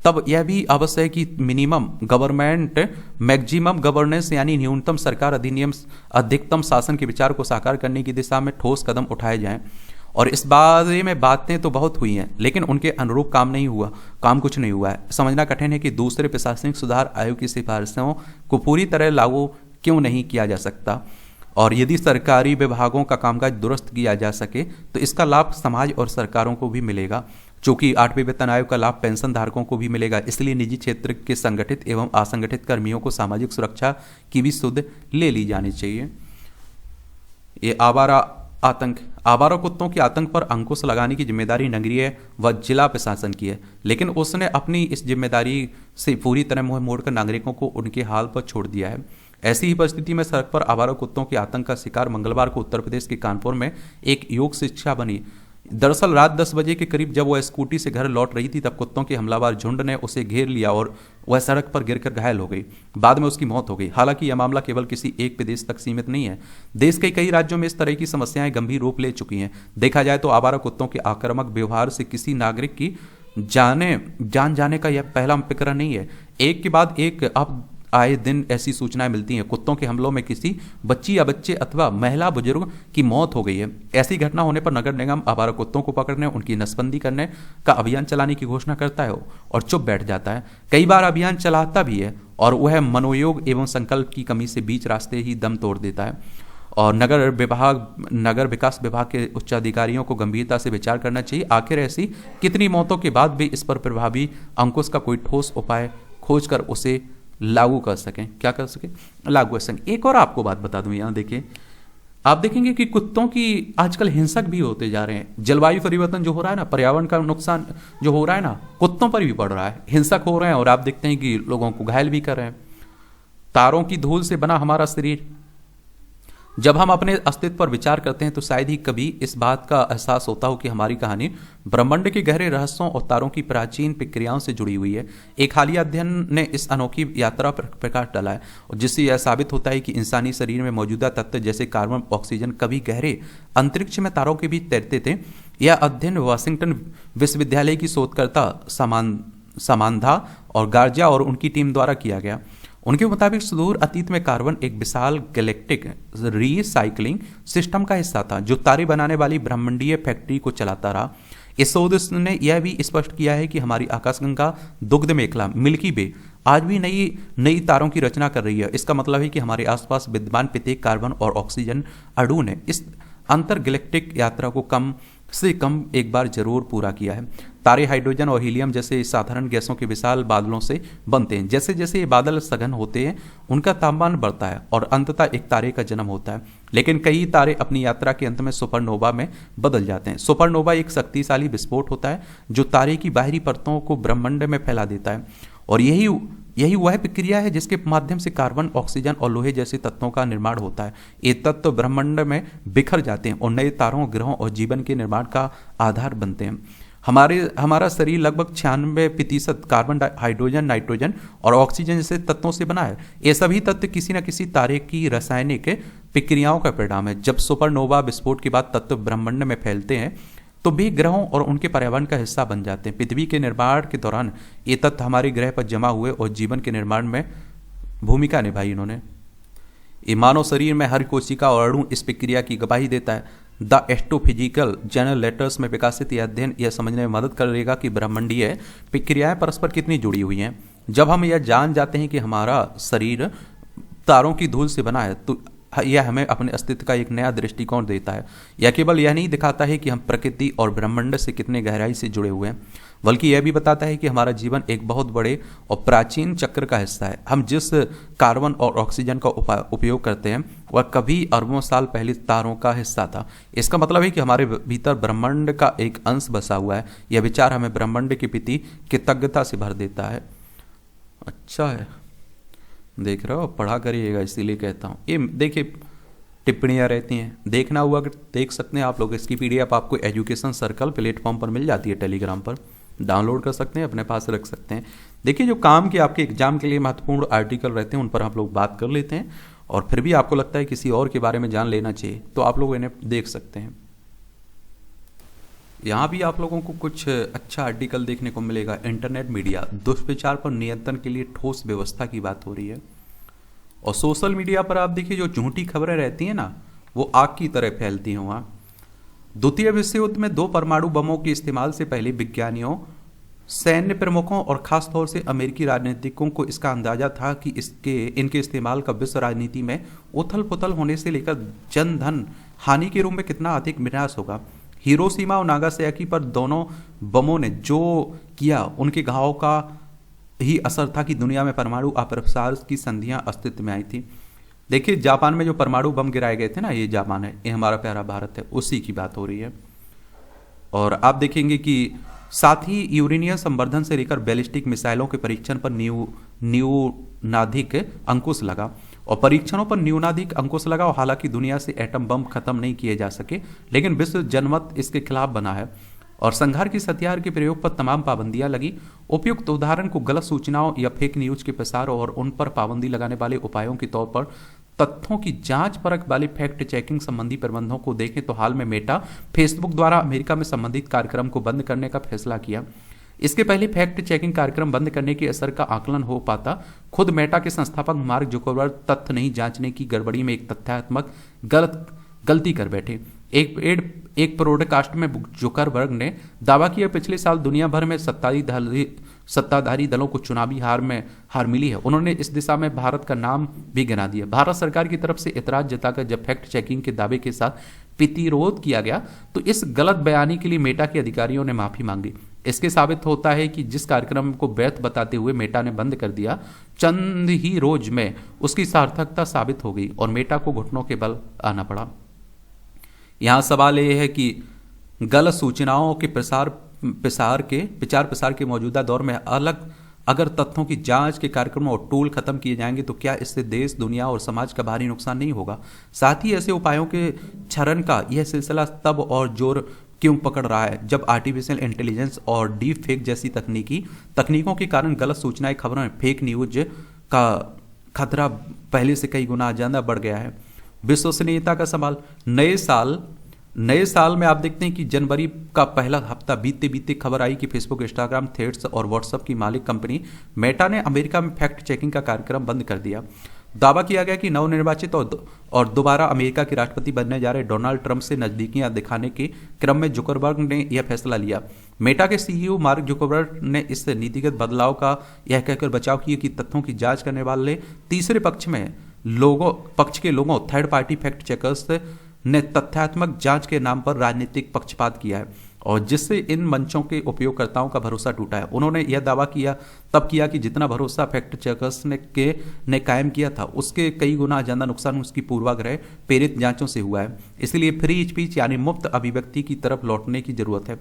तब यह भी अवश्य है कि मिनिमम गवर्नमेंट मैक्सिमम गवर्नेंस यानी न्यूनतम सरकार अधिनियम अधिकतम शासन के विचार को साकार करने की दिशा में ठोस कदम उठाए जाएं। और इस बारे में बातें तो बहुत हुई हैं, लेकिन उनके अनुरूप काम कुछ नहीं हुआ है। समझना कठिन है कि दूसरे प्रशासनिक सुधार आयोग की सिफारिशों को पूरी तरह लागू क्यों नहीं किया जा सकता, और यदि सरकारी विभागों का कामकाज दुरुस्त किया जा सके तो इसका लाभ समाज और सरकारों को भी मिलेगा। चूंकि 8वें वेतन आयोग का लाभ पेंशन धारकों को भी मिलेगा, इसलिए निजी क्षेत्र के संगठित एवं असंगठित कर्मियों को सामाजिक सुरक्षा की भी सुध ले ली जानी चाहिए। ये आवारा कुत्तों के आतंक पर अंकुश लगाने की जिम्मेदारी नगरीय व जिला प्रशासन की है, लेकिन उसने अपनी इस जिम्मेदारी से पूरी तरह मुंह मोड़कर नागरिकों को उनके हाल पर छोड़ दिया है। ऐसी ही परिस्थिति में सड़क पर आवारा कुत्तों के आतंक का शिकार मंगलवार को उत्तर प्रदेश के कानपुर में एक योग शिक्षा बनी। दरअसल रात 10 बजे के करीब जब वह स्कूटी से घर लौट रही थी तब कुत्तों के हमलावर झुंड ने उसे घेर लिया और वह सड़क पर गिरकर घायल हो गई। बाद में उसकी मौत हो गई। हालांकि यह मामला केवल किसी एक प्रदेश तक सीमित नहीं है, देश के कई राज्यों में इस तरह की समस्याएं गंभीर रूप ले चुकी हैं। देखा जाए तो आवारा कुत्तों के आक्रामक व्यवहार से किसी नागरिक की जान जाने का यह पहला प्रकरण नहीं है। एक के बाद एक अब आए दिन ऐसी सूचनाएं मिलती हैं। कुत्तों के हमलों में किसी बच्ची या बच्चे अथवा महिला बुजुर्ग की मौत हो गई है। ऐसी घटना होने पर नगर निगम आवारा कुत्तों को पकड़ने, उनकी नसबंदी करने का अभियान चलाने की घोषणा करता है और चुप बैठ जाता है। कई बार अभियान चलाता भी है और वह मनोयोग एवं संकल्प की कमी से बीच रास्ते ही दम तोड़ देता है। और नगर विकास विभाग के उच्चाधिकारियों को गंभीरता से विचार करना चाहिए। आखिर ऐसी कितनी मौतों के बाद भी इस पर प्रभावी अंकुश का कोई ठोस उपाय खोजकर उसे लागू कर सकें। क्या कर सकें? लागू कर सकें। एक और आपको बात बता दूं, यहाँ देखिए, आप देखेंगे कि कुत्तों की आजकल हिंसक भी होते जा रहे हैं। जलवायु परिवर्तन जो हो रहा है ना, पर्यावरण का नुकसान जो हो रहा है ना, कुत्तों पर भी पड़ रहा है। हिंसक हो रहे हैं और आप देखते हैं कि लोगों को घायल भी कर रहे हैं। तारों की धूल से बना हमारा शरीर, जब हम अपने अस्तित्व पर विचार करते हैं तो शायद ही कभी इस बात का एहसास होता हो कि हमारी कहानी ब्रह्मांड के गहरे रहस्यों और तारों की प्राचीन प्रक्रियाओं से जुड़ी हुई है। एक हालिया अध्ययन ने इस अनोखी यात्रा पर प्रकाश डाला है और जिससे यह साबित होता है कि इंसानी शरीर में मौजूदा तत्व जैसे कार्बन, ऑक्सीजन कभी गहरे अंतरिक्ष में तारों के बीच तैरते थे। यह अध्ययन वाशिंगटन विश्वविद्यालय की शोधकर्ता समांधा और गार्जिया और उनकी टीम द्वारा किया गया। उनके मुताबिक सुदूर अतीत में कार्बन एक विशाल गैलेक्टिक रीसाइक्लिंग सिस्टम का हिस्सा था जो तारे बनाने वाली ब्रह्मांडीय फैक्ट्री को चलाता रहा। इस शोध ने यह भी स्पष्ट किया है कि हमारी आकाशगंगा दुग्ध मेखला मिल्की वे आज भी नई नई तारों की रचना कर रही है। इसका मतलब है कि हमारे आसपास विद्यमान प्रत्येक कार्बन और ऑक्सीजन अणु ने इस अंतर गैलेक्टिक यात्रा को कम से कम एक बार जरूर पूरा किया है। तारे हाइड्रोजन और हीलियम जैसे साधारण गैसों के विशाल बादलों से बनते हैं। जैसे जैसे ये बादल सघन होते हैं उनका तापमान बढ़ता है और अंततः एक तारे का जन्म होता है। लेकिन कई तारे अपनी यात्रा के अंत में सुपरनोवा में बदल जाते हैं। सुपरनोवा एक शक्तिशाली विस्फोट होता है जो तारे की बाहरी परतों को ब्रह्मांड में फैला देता है और यही वह प्रक्रिया है जिसके माध्यम से कार्बन, ऑक्सीजन और लोहे जैसे तत्वों का निर्माण होता है। ये तत्व ब्रह्मांड में बिखर जाते हैं और नए तारों, ग्रहों और जीवन के निर्माण का आधार बनते हैं। हमारा शरीर लगभग 96% कार्बन, हाइड्रोजन, नाइट्रोजन और ऑक्सीजन जैसे तत्वों से बना है। ये सभी तत्व किसी न किसी तारे की रासायनिक प्रक्रियाओं का परिणाम है। जब सुपरनोवा विस्फोट के बाद तत्व ब्रह्मांड में फैलते हैं तो भी ग्रहों और उनके पर्यावरण का हिस्सा बन जाते हैं। पृथ्वी के निर्माण के दौरान ये तत्व हमारे ग्रह पर जमा हुए और जीवन के निर्माण में भूमिका निभाई इन्होंने। ये मानव शरीर में हर कोशिका और अणु इस प्रक्रिया की गवाही देता है। द एस्ट्रोफिजिकल जर्नल लेटर्स में विकासित यह अध्ययन यह समझने में मदद करेगा कि ब्रह्मांडीय प्रक्रियाएं परस्पर कितनी जुड़ी हुई हैं। जब हम यह जान जाते हैं कि हमारा शरीर तारों की धूल से बना है तो यह हमें अपने अस्तित्व का एक नया दृष्टिकोण देता है। यह केवल यह नहीं दिखाता है कि हम प्रकृति और ब्रह्मांड से कितने गहराई से जुड़े हुए हैं, बल्कि यह भी बताता है कि हमारा जीवन एक बहुत बड़े और प्राचीन चक्र का हिस्सा है। हम जिस कार्बन और ऑक्सीजन का उपयोग करते हैं वह कभी अरबों साल पहले तारों का हिस्सा था। इसका मतलब है कि हमारे भीतर ब्रह्मांड का एक अंश बसा हुआ है। यह विचार हमें ब्रह्मांड के प्रति कृतज्ञता से भर देता है। अच्छा है, देख रहे हो, पढ़ा करिएगा, इसीलिए कहता हूँ। ये देखिए टिप्पणियाँ रहती हैं, देखना हुआ कि देख सकते हैं आप लोग। इसकी पीडीएफ आपको एजुकेशन सर्कल प्लेटफॉर्म पर मिल जाती है, टेलीग्राम पर डाउनलोड कर सकते हैं, अपने पास रख सकते हैं। देखिए जो काम के आपके एग्जाम के लिए महत्वपूर्ण आर्टिकल रहते हैं उन पर हम लोग बात कर लेते हैं, और फिर भी आपको लगता है किसी और के बारे में जान लेना चाहिए तो आप लोग इन्हें देख सकते हैं। यहाँ भी आप लोगों को कुछ अच्छा आर्टिकल देखने को मिलेगा। इंटरनेट मीडिया दुष्प्रचार पर नियंत्रण के लिए ठोस व्यवस्था की बात हो रही है। और सोशल मीडिया पर आप देखिए जो झूठी खबरें रहती हैं ना, वो आग की तरह फैलती हैं वहाँ। द्वितीय विश्व युद्ध में 2 परमाणु बमों के इस्तेमाल से पहले विज्ञानियों, सैन्य प्रमुखों और खासतौर से अमेरिकी राजनीतिकों को इसका अंदाजा था कि इनके इस्तेमाल का विश्व राजनीति में उथल पुथल होने से लेकर जन धन हानि के रूप में कितना अधिक विनाश होगा। हिरोशिमा और नागासाकी पर दोनों बमों ने जो किया उनके घावों का ही असर था कि दुनिया में परमाणु अप्रसार की संधियां अस्तित्व में आई थी। देखिए जापान में जो परमाणु बम गिराए गए थे ना, ये जापान है, ये हमारा प्यारा भारत है, उसी की बात हो रही है। और आप देखेंगे कि साथ ही यूरेनियम संवर्धन से लेकर बैलिस्टिक मिसाइलों के परीक्षण पर न्यूनाधिक अंकुश लगा, और परीक्षणों पर न्यूनाधिक अंकुश लगा। और हालांकि दुनिया से एटम बम खत्म नहीं किए जा सके, लेकिन विश्व जनमत इसके खिलाफ बना है और संघार की हथियार के प्रयोग पर तमाम पाबंदियां लगी। उपयुक्त उदाहरण को गलत सूचनाओं या फेक न्यूज के प्रसार और उन पर पाबंदी लगाने वाले उपायों के तौर पर तथ्यों की जांच परख वाली फैक्ट चेकिंग संबंधी प्रबंधों को देखें तो हाल में मेटा फेसबुक द्वारा अमेरिका में संबंधित कार्यक्रम को बंद करने का फैसला किया। इसके पहले फैक्ट चेकिंग कार्यक्रम बंद करने के असर का आकलन हो पाता। खुद मेटा के संस्थापक मार्क जुकरबर्ग तथ्य नहीं जांचने की गड़बड़ी में एक तथ्यात्मक गलती कर बैठे। एक पॉडकास्ट में जुकरबर्ग ने दावा किया पिछले साल दुनिया भर में सत्ताधारी दलों को चुनावी हार मिली है। उन्होंने इस दिशा में भारत का नाम भी गिना दिया। भारत सरकार की तरफ से एतराज जताकर जब फैक्ट चेकिंग के दावे के साथ प्रतिरोध किया गया तो इस गलत बयानी के लिए मेटा के अधिकारियों ने माफी मांगी। इसके साबित होता है कि जिस कार्यक्रम को वैध बताते हुए मेटा ने बंद कर दिया, चंद ही रोज में उसकी सार्थकता साबित हो गई और मेटा को घुटनों के बल आना पड़ा। यहाँ सवाल यह है कि गलत सूचनाओं के प्रचार प्रसार के मौजूदा दौर में अगर तथ्यों की जांच के कार्यक्रम और टूल खत्म किए जाएंगे तो क्या इससे देश, दुनिया और समाज का भारी नुकसान नहीं होगा? साथ ही ऐसे उपायों के क्षरण का यह सिलसिला तब और जोर क्यों पकड़ रहा है जब आर्टिफिशियल इंटेलिजेंस और डीप फेक जैसी तकनीकों के कारण गलत सूचनाएं, खबरें, फेक न्यूज का खतरा पहले से कई गुना ज्यादा बढ़ गया है। विश्वसनीयता का सवाल। नए साल में आप देखते हैं कि जनवरी का पहला हफ्ता बीतते बीतते खबर आई कि फेसबुक, इंस्टाग्राम, थ्रेड्स और व्हाट्सएप की मालिक कंपनी मेटा ने अमेरिका में फैक्ट चेकिंग का कार्यक्रम बंद कर दिया। दावा किया गया कि नवनिर्वाचित और दोबारा अमेरिका के राष्ट्रपति बनने जा रहे डोनाल्ड ट्रंप से नजदीकियां दिखाने के क्रम में जुकरबर्ग ने यह फैसला लिया। मेटा के सीईओ मार्क जुकरबर्ग ने इस नीतिगत बदलाव का यह कहकर बचाव किया कि तथ्यों की जांच करने वाले तीसरे पक्ष के लोगों थर्ड पार्टी फैक्ट चेकर्स ने तथ्यात्मक जांच के नाम पर राजनीतिक पक्षपात किया है और जिससे इन मंचों के उपयोगकर्ताओं का भरोसा टूटा है। उन्होंने यह दावा किया कि जितना भरोसा फैक्ट चेकर्स ने कायम किया था उसके कई गुना ज्यादा नुकसान उसकी पूर्वाग्रह प्रेरित जांचों से हुआ है। इसलिए फ्री स्पीच यानी मुफ्त अभिव्यक्ति की तरफ लौटने की जरूरत है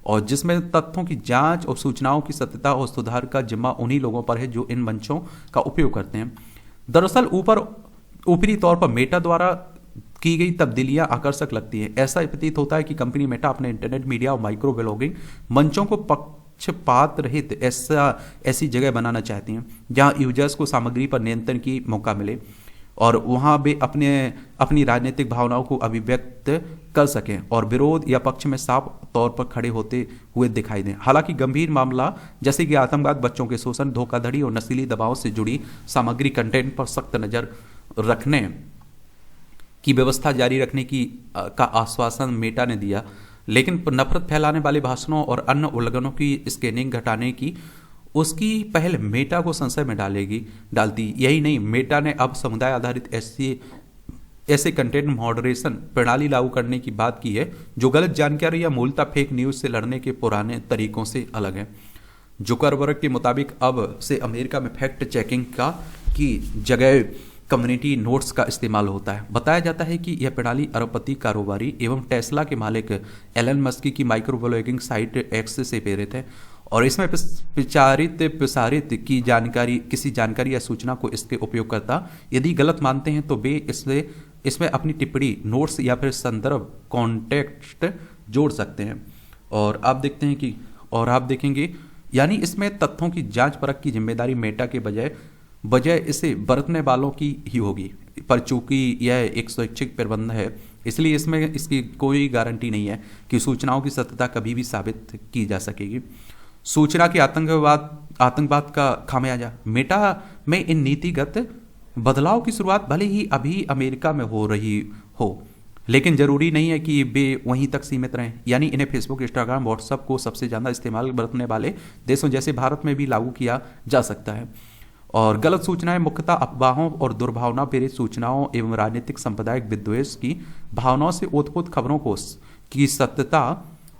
और जिसमें तथ्यों की जांच और सूचनाओं की सत्यता और सुधार का जिम्मा उन्हीं लोगों पर है जो इन मंचों का उपयोग करते हैं। दरअसल ऊपरी तौर पर मेटा द्वारा की गई तब्दीलियां आकर्षक लगती हैं। ऐसा प्रतीत होता है कि कंपनी मेटा अपने इंटरनेट मीडिया और माइक्रो ब्लॉगिंग मंचों को पक्षपात रहित ऐसी जगह बनाना चाहती हैं जहां यूजर्स को सामग्री पर नियंत्रण की मौका मिले और वहां वे अपनी राजनीतिक भावनाओं को अभिव्यक्त कर सकें और विरोध या पक्ष में साफ तौर पर खड़े होते हुए दिखाई दें। हालांकि गंभीर मामला जैसे कि आतंकवाद, बच्चों के शोषण, धोखाधड़ी और नस्ली दबाव से जुड़ी सामग्री कंटेंट पर सख्त नजर रखने की व्यवस्था जारी रखने का आश्वासन मेटा ने दिया, लेकिन नफरत फैलाने वाले भाषणों और अन्य उल्लंघनों की स्कैनिंग घटाने की उसकी पहल मेटा को संशय में डालती। यही नहीं, मेटा ने अब समुदाय आधारित ऐसे कंटेंट मॉडरेशन प्रणाली लागू करने की बात की है जो गलत जानकारी या मूलतः फेक न्यूज से लड़ने के पुराने तरीकों से अलग है। जुकरबर्ग के मुताबिक अब से अमेरिका में फैक्ट चेकिंग की जगह कम्युनिटी नोट्स का इस्तेमाल होता है। बताया जाता है कि यह प्रणाली अरबपति कारोबारी एवं टेस्ला के मालिक एलन मस्क की माइक्रो ब्लॉगिंग साइट एक्स से प्रेरित है और इसमें प्रसारित की जानकारी किसी जानकारी या सूचना को इसके उपयोगकर्ता यदि गलत मानते हैं तो वे इसमें अपनी टिप्पणी, नोट्स या फिर संदर्भ कॉन्टेक्स्ट जोड़ सकते हैं। और आप देखेंगे यानी इसमें तथ्यों की जांच परख की जिम्मेदारी मेटा के बजाय इसे बरतने वालों की ही होगी, पर चूंकि यह एक स्वैच्छिक प्रबंध है इसलिए इसमें इसकी कोई गारंटी नहीं है कि सूचनाओं की सत्यता कभी भी साबित की जा सकेगी। सूचना के आतंकवाद का खामियाजा। मेटा में इन नीतिगत बदलाव की शुरुआत भले ही अभी अमेरिका में हो रही हो, लेकिन जरूरी नहीं है कि वे वहीं तक सीमित रहें। यानी इन्हें फेसबुक, इंस्टाग्राम, व्हाट्सएप को सबसे ज़्यादा इस्तेमाल बरतने वाले देशों जैसे भारत में भी लागू किया जा सकता है। और गलत सूचनाएं मुख्यतः अफवाहों और दुर्भावना प्रेरित सूचनाओं एवं राजनीतिक सांप्रदायिक विद्वेष की भावनाओं से ओतप्रोत खबरों की सत्यता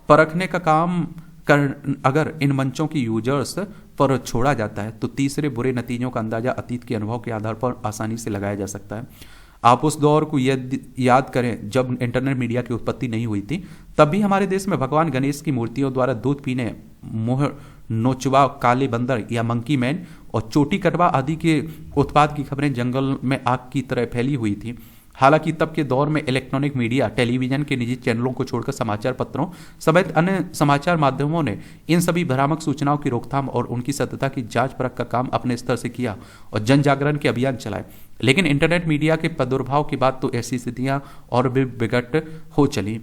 परखने का काम अगर इन मंचों की यूजर्स पर छोड़ा जाता है तो तीसरे बुरे नतीजों का अंदाजा अतीत के अनुभव के आधार पर आसानी से लगाया जा सकता है। आप उस दौर को याद करें जब इंटरनेट मीडिया की उत्पत्ति नहीं हुई थी, तब भी हमारे देश में भगवान गणेश की मूर्तियों द्वारा दूध पीने, मुंह नोचवा, काले बंदर या मंकी मैन और चोटी कटवा आदि के उत्पाद की खबरें जंगल में आग की तरह फैली हुई थी। हालांकि तब के दौर में इलेक्ट्रॉनिक मीडिया, टेलीविजन के निजी चैनलों को छोड़कर समाचार पत्रों समेत अन्य समाचार माध्यमों ने इन सभी भ्रामक सूचनाओं की रोकथाम और उनकी सत्यता की जांच परख का काम अपने स्तर से किया और जन जागरण के अभियान चलाए। लेकिन इंटरनेट मीडिया के प्रादुर्भाव के बाद तो ऐसी स्थितियां और भी विकट हो चली।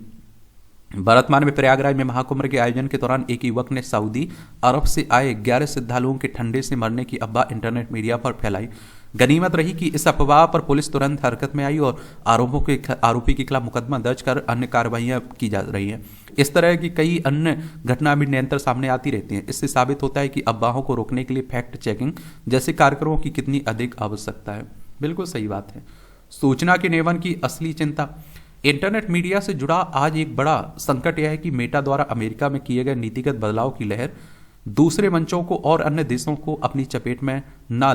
वर्तमान में प्रयागराज में महाकुंभ के आयोजन के दौरान एक युवक ने सऊदी अरब से आए 11 श्रद्धालुओं के ठंडे से मरने की अफवाह इंटरनेट मीडिया पर फैलाई। गनीमत रही कि इस अफवाह पर पुलिस तुरंत हरकत में आई और आरोपी के खिलाफ मुकदमा दर्ज कर अन्य कार्रवाइयां की जा रही हैं। इस तरह की कई अन्य घटना भी निरंतर सामने आती रहती हैं। इससे साबित होता है कि अफवाहों को रोकने के लिए फैक्ट चेकिंग जैसे कार्यक्रमों की कितनी अधिक आवश्यकता है। बिल्कुल सही बात है। सूचना के नेवन की असली चिंता। इंटरनेट मीडिया से जुड़ा आज एक बड़ा संकट यह है कि मेटा द्वारा अमेरिका में किए गए नीतिगत बदलाव की लहर दूसरे मंचों को और अन्य देशों को अपनी चपेट में न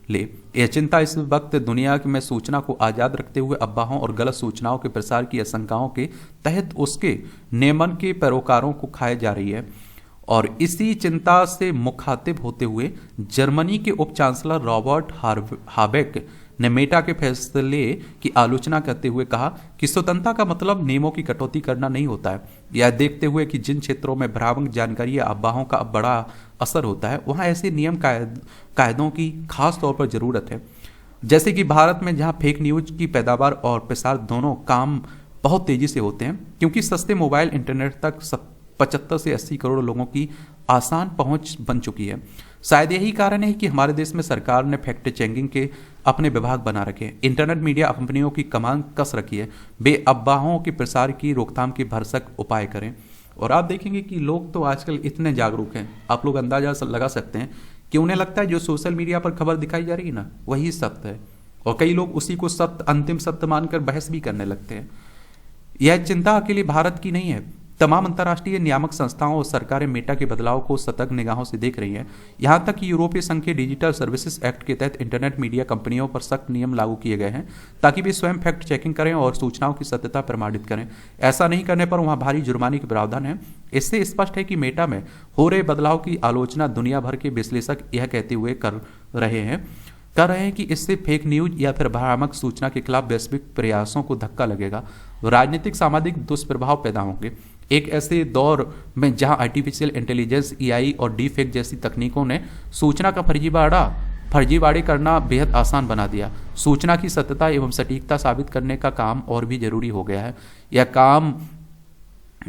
ले। यह चिंता इस वक्त दुनिया में सूचना को आजाद रखते हुए अफवाहों और गलत सूचनाओं के प्रसार की आशंकाओं के तहत उसके नियमन के पैरोकारों को खाए जा रही है। और इसी चिंता से मुखातिब होते हुए जर्मनी के उप चांसलर रॉबर्ट हाबेक ने मेटा के फैसले की आलोचना करते हुए कहा कि स्वतंत्रता का मतलब नियमों की कटौती करना नहीं होता है। यह देखते हुए कि जिन क्षेत्रों में भ्रामक जानकारी या अफवाहों का बड़ा असर होता है वहां ऐसे नियम कायदों की खास तौर पर जरूरत है। जैसे कि भारत में जहां फेक न्यूज की पैदावार और प्रसार दोनों काम बहुत तेजी से होते हैं, क्योंकि सस्ते मोबाइल इंटरनेट तक 75 से 80 करोड़ लोगों की आसान पहुंच बन चुकी है। शायद यही कारण है कि हमारे देश में सरकार ने फैक्ट चेकिंग के अपने विभाग बना रखे हैं। इंटरनेट मीडिया कंपनियों की कमान कस रखी है, वे अफवाहों के प्रसार की रोकथाम के भरसक उपाय करें। और आप देखेंगे कि लोग तो आजकल इतने जागरूक हैं, आप लोग अंदाजा लगा सकते हैं कि उन्हें लगता है जो सोशल मीडिया पर खबर दिखाई जा रही है ना, वही सत्य है, और कई लोग उसी को सत्य, अंतिम सत्य मानकर बहस भी करने लगते हैं। यह चिंता अकेले भारत की नहीं है, तमाम अंतर्राष्ट्रीय नियामक संस्थाओं और सरकारें मेटा के बदलाव को सतर्क निगाहों से देख रही हैं। यहां तक कि यूरोपीय संघ के डिजिटल सर्विसेज एक्ट के तहत इंटरनेट मीडिया कंपनियों पर सख्त नियम लागू किए गए हैं, ताकि वे स्वयं फैक्ट चेकिंग करें और सूचनाओं की सत्यता प्रमाणित करें। ऐसा नहीं करने पर वहां भारी जुर्माने के प्रावधान है। इससे स्पष्ट है कि मेटा में हो रहे बदलाव की आलोचना दुनिया भर के विश्लेषक यह कहते हुए कर रहे हैं कि इससे फेक न्यूज या फिर भ्रामक सूचना के खिलाफ वैश्विक प्रयासों को धक्का लगेगा, राजनीतिक सामाजिक दुष्प्रभाव पैदा होंगे। एक ऐसे दौर में जहां आर्टिफिशियल इंटेलिजेंस, एआई और डीफेक जैसी तकनीकों ने सूचना का फर्जीवाड़े करना बेहद आसान बना दिया, सूचना की सत्यता एवं सटीकता साबित करने का काम और भी जरूरी हो गया है।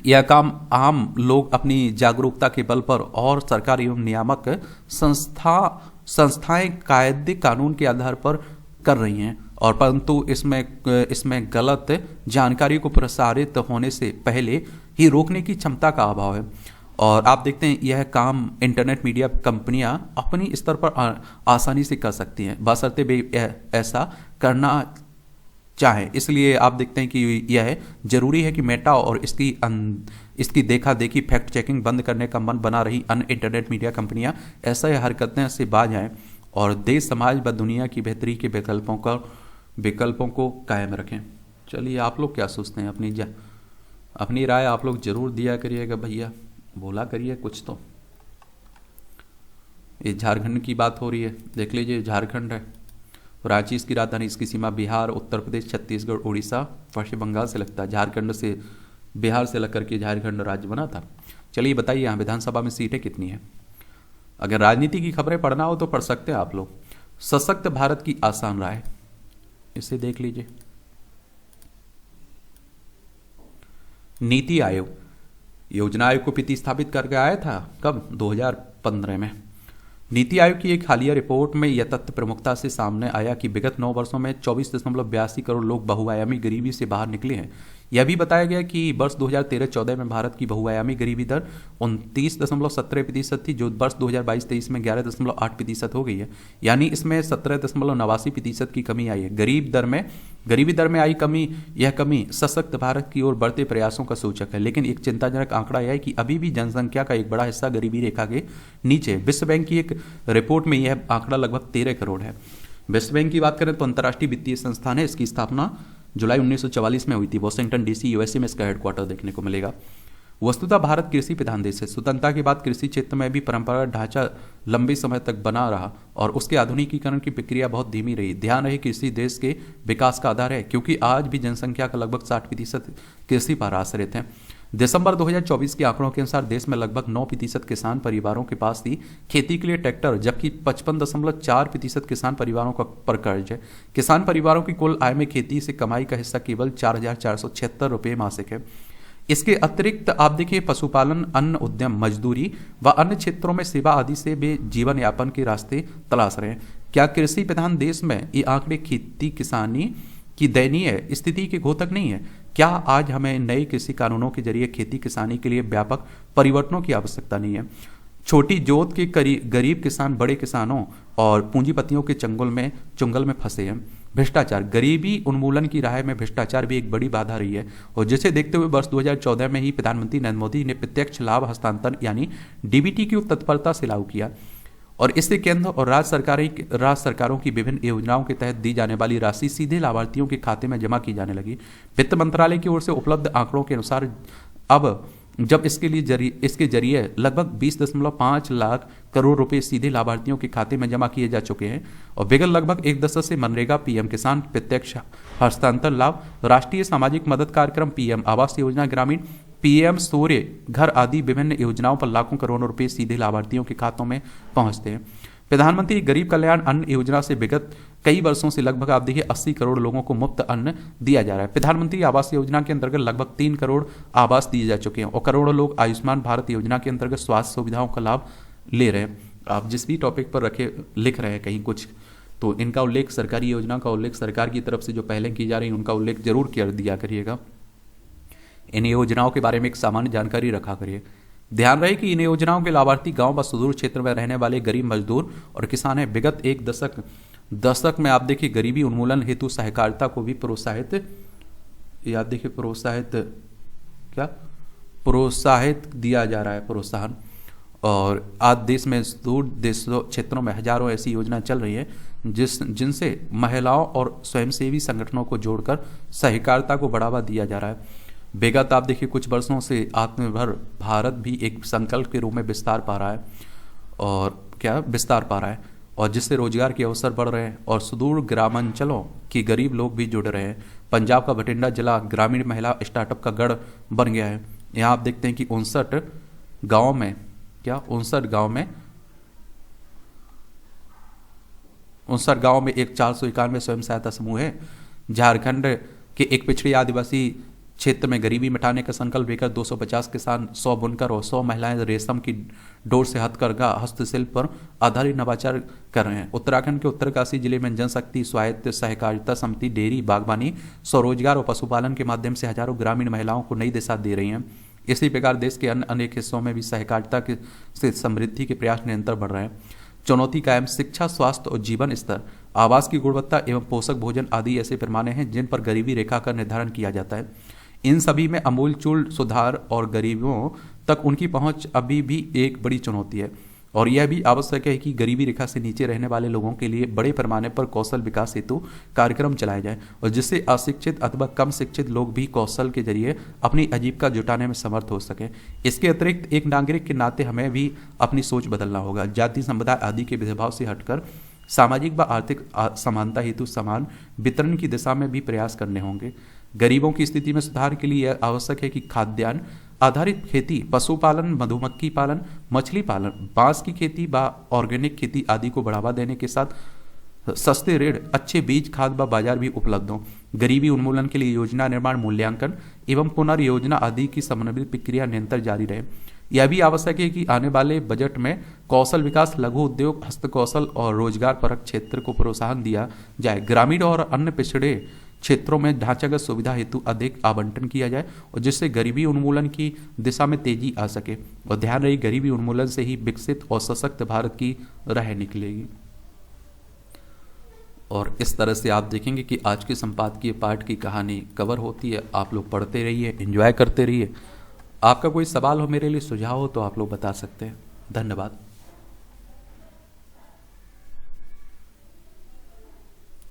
यह काम आम लोग अपनी जागरूकता के बल पर और सरकार एवं नियामक संस्थाएं कायदे कानून के आधार पर कर रही हैं, और परंतु इसमें गलत जानकारी को प्रसारित होने से पहले ही रोकने की क्षमता का अभाव है। और आप देखते हैं यह काम इंटरनेट मीडिया कंपनियां अपनी स्तर पर आसानी से कर सकती हैं, बशर्ते वे ऐसा करना चाहें। इसलिए आप देखते हैं कि यह जरूरी है कि मेटा और इसकी देखा देखी फैक्ट चेकिंग बंद करने का मन बना रही अन्य इंटरनेट मीडिया कंपनियां ऐसा हरकतें से बाज आएं और देश, समाज व दुनिया की बेहतरी के विकल्पों को कायम रखें। चलिए, आप लोग क्या सोचते हैं? अपनी राय आप लोग जरूर दिया करिएगा भैया, बोला करिए कुछ तो। ये झारखंड की बात हो रही है, देख लीजिए, झारखंड है, रांची इसकी राजधानी, इसकी सीमा बिहार, उत्तर प्रदेश, छत्तीसगढ़, उड़ीसा, पश्चिम बंगाल से लगता है। झारखंड से, बिहार से लग करके झारखंड राज्य बना था। चलिए बताइए, यहाँ विधानसभा में सीटें कितनी हैं? अगर राजनीति की खबरें पढ़ना हो तो पढ़ सकते हैं आप लोग। सशक्त भारत की आसान राह, इसे देख लीजिए। नीति आयोग योजना आयोग को प्रतिस्थापित करके आया था कब? 2015 में। नीति आयोग की एक हालिया रिपोर्ट में यह तथ्य प्रमुखता से सामने आया कि विगत 9 वर्षों में 24.82 करोड़ लोग बहुआयामी गरीबी से बाहर निकले हैं। यह भी बताया गया कि वर्ष 2013-14 में भारत की बहुआयामी गरीबी दर 29.17% थी, जो वर्ष 2022-23 में 11.8% हो गई है। यानी इसमें 17.89% की कमी आई है। गरीबी दर में आई कमी, यह कमी सशक्त भारत की ओर बढ़ते प्रयासों का सूचक है। लेकिन एक चिंताजनक आंकड़ा यह है कि अभी भी जनसंख्या का एक बड़ा हिस्सा गरीबी रेखा के नीचे। विश्व बैंक की एक रिपोर्ट में यह आंकड़ा लगभग 13 करोड़ है। विश्व बैंक की बात करें तो अंतर्राष्ट्रीय वित्तीय संस्थान है, इसकी स्थापना जुलाई 1944 में हुई थी। वॉशिंगटन डीसी, यूएसए में इसका हेडक्वार्टर देखने को मिलेगा। वस्तुतः भारत कृषि प्रधान देश है। स्वतंत्रता के बाद कृषि क्षेत्र में भी परंपरागत ढांचा लंबे समय तक बना रहा और उसके आधुनिकीकरण की प्रक्रिया बहुत धीमी रही। ध्यान रहे, कृषि देश के विकास का आधार है, क्योंकि आज भी जनसंख्या का लगभग 60% कृषि पर आश्रित है। दिसंबर 2024 के आंकड़ों के अनुसार देश में लगभग 9% किसान परिवारों के पास ही खेती के लिए ट्रैक्टर, जबकि 55.4% किसान परिवारों का पर कर्ज है। किसान परिवारों की कुल आय में खेती से कमाई का हिस्सा केवल 4,476 रुपये मासिक है। इसके अतिरिक्त आप देखिए, पशुपालन, अन्न उद्यम, मजदूरी व अन्य क्षेत्रों में सेवा आदि से वे जीवन यापन के रास्ते तलाश रहे हैं। क्या कृषि प्रधान देश में ये आंकड़े खेती किसानी की दयनीय स्थिति के घोतक नहीं है? क्या आज हमें नए कृषि कानूनों के जरिए खेती किसानी के लिए व्यापक परिवर्तनों की आवश्यकता नहीं है? छोटी जोत के गरीब किसान बड़े किसानों और पूंजीपतियों के चुंगल में फंसे हैं। भ्रष्टाचार, गरीबी उन्मूलन की राह में भ्रष्टाचार भी एक बड़ी बाधा रही है, और जिसे देखते हुए वर्ष 2014 में ही प्रधानमंत्री नरेंद्र मोदी ने प्रत्यक्ष लाभ हस्तांतरण यानी डीबीटी की तत्परता से लागू किया, और इससे केंद्र और राज्य सरकारों की विभिन्न योजनाओं के तहत दी जाने वाली राशि सीधे लाभार्थियों के खाते में जमा की जाने लगी। वित्त मंत्रालय की ओर से उपलब्ध आंकड़ों के अनुसार अब जब इसके जरिए लगभग 20.5 लाख करोड़ रुपए सीधे लाभार्थियों के खाते में जमा किए जा चुके हैं, और विगत लगभग 1 दशक से मनरेगा, पीएम किसान प्रत्यक्ष हस्तांतरण लाभ, राष्ट्रीय सामाजिक मदद कार्यक्रम, पीएम आवास योजना ग्रामीण, पीएम सूर्य घर आदि विभिन्न योजनाओं पर लाखों करोड़ों रुपए सीधे लाभार्थियों के खातों में पहुंचते हैं। प्रधानमंत्री गरीब कल्याण अन्न योजना से विगत कई वर्षों से लगभग आप देखिए 80 करोड़ लोगों को मुफ्त अन्न दिया जा रहा है। प्रधानमंत्री आवास योजना के अंतर्गत लगभग 3 करोड़ आवास दिए जा चुके हैं और करोड़ों लोग आयुष्मान भारत योजना के अंतर्गत स्वास्थ्य सुविधाओं का लाभ ले रहे हैं। आप जिस भी टॉपिक पर लिख रहे हैं कहीं कुछ, तो इनका उल्लेख, सरकारी योजना का उल्लेख, सरकार की तरफ से जो पहले की जा रही है उनका उल्लेख जरूर कर दिया करिएगा। इन योजनाओं के बारे में एक सामान्य जानकारी रखा करिए। ध्यान रहे कि इन योजनाओं के लाभार्थी गांव व सुदूर क्षेत्र में रहने वाले गरीब मजदूर और किसान हैं। विगत एक दशक में आप देखिए गरीबी उन्मूलन हेतु सहकारिता को भी प्रोत्साहित दिया जा रहा है, प्रोत्साहन। और आज देश में दूर देशों क्षेत्रों में हजारों ऐसी योजना चल रही है जिनसे महिलाओं और स्वयंसेवी संगठनों को जोड़कर सहकारिता को बढ़ावा दिया जा रहा है। विगत आप देखिए कुछ वर्षों से आत्मनिर्भर भारत भी एक संकल्प के रूप में विस्तार पा रहा है और जिससे रोजगार के अवसर बढ़ रहे हैं और सुदूर ग्रामांचलों के गरीब लोग भी जुड़ रहे हैं। पंजाब का बठिंडा जिला ग्रामीण महिला स्टार्टअप का गढ़ बन गया है। यहाँ आप देखते हैं कि 59 गाँव में एक 491 स्वयं सहायता समूह है। झारखंड के एक पिछड़ी आदिवासी क्षेत्र में गरीबी मिटाने का संकल्प लेकर 250 किसान, 100 बुनकर और 100 महिलाएं रेशम की डोर से हथकरघा हस्तशिल्प पर आधारित नवाचार कर रहे हैं। उत्तराखंड के उत्तरकाशी जिले में जनशक्ति स्वायत्त सहकारिता समिति डेयरी, बागवानी, स्वरोजगार और पशुपालन के माध्यम से हजारों ग्रामीण महिलाओं को नई दिशा दे रही हैं। इसी प्रकार देश के अन्य अनेक हिस्सों में भी सहकारिता से समृद्धि के प्रयास निरंतर बढ़ रहे हैं। चुनौती कायम शिक्षा, स्वास्थ्य और जीवन स्तर, आवास की गुणवत्ता एवं पोषक भोजन आदि ऐसे पैमाने हैं जिन पर गरीबी रेखा का निर्धारण किया जाता है। इन सभी में अमूलचूल सुधार और गरीबों तक उनकी पहुंच अभी भी एक बड़ी चुनौती है और यह भी आवश्यक है कि गरीबी रेखा से नीचे रहने वाले लोगों के लिए बड़े पैमाने पर कौशल विकास हेतु कार्यक्रम चलाए जाएं और जिससे अशिक्षित अथवा कम शिक्षित लोग भी कौशल के जरिए अपनी आजीविका जुटाने में समर्थ हो सके। इसके अतिरिक्त एक नागरिक के नाते हमें भी अपनी सोच बदलना होगा। जाति, समुदाय आदि के भेदभाव से हटकर सामाजिक व आर्थिक समानता हेतु समान वितरण की दिशा में भी प्रयास करने होंगे। गरीबों की स्थिति में सुधार के लिए यह आवश्यक है कि खाद्यान्न आधारित खेती, पशुपालन, मधुमक्खी पालन, मछली पालन, बांस की खेती व ऑर्गेनिक खेती आदि को बढ़ावा देने के साथ सस्ते ऋण, अच्छे बीज, खाद व बाजार भी उपलब्ध हों। गरीबी उन्मूलन के लिए योजना निर्माण, मूल्यांकन एवं पुनर्योजना आदि की समन्वित प्रक्रिया निरंतर जारी रहे। यह भी आवश्यक है कि आने वाले बजट में कौशल विकास, लघु उद्योग, हस्तकौशल और रोजगार परक क्षेत्र को प्रोत्साहन दिया जाए। ग्रामीण और अन्य पिछड़े क्षेत्रों में ढांचागत सुविधा हेतु अधिक आवंटन किया जाए और जिससे गरीबी उन्मूलन की दिशा में तेजी आ सके। और ध्यान रहे, गरीबी उन्मूलन से ही विकसित और सशक्त भारत की राह निकलेगी। और इस तरह से आप देखेंगे कि आज के संपादकीय पाठ की कहानी कवर होती है। आप लोग पढ़ते रहिए, एंजॉय करते रहिए। आपका कोई सवाल हो, मेरे लिए सुझाव हो तो आप लोग बता सकते हैं। धन्यवाद।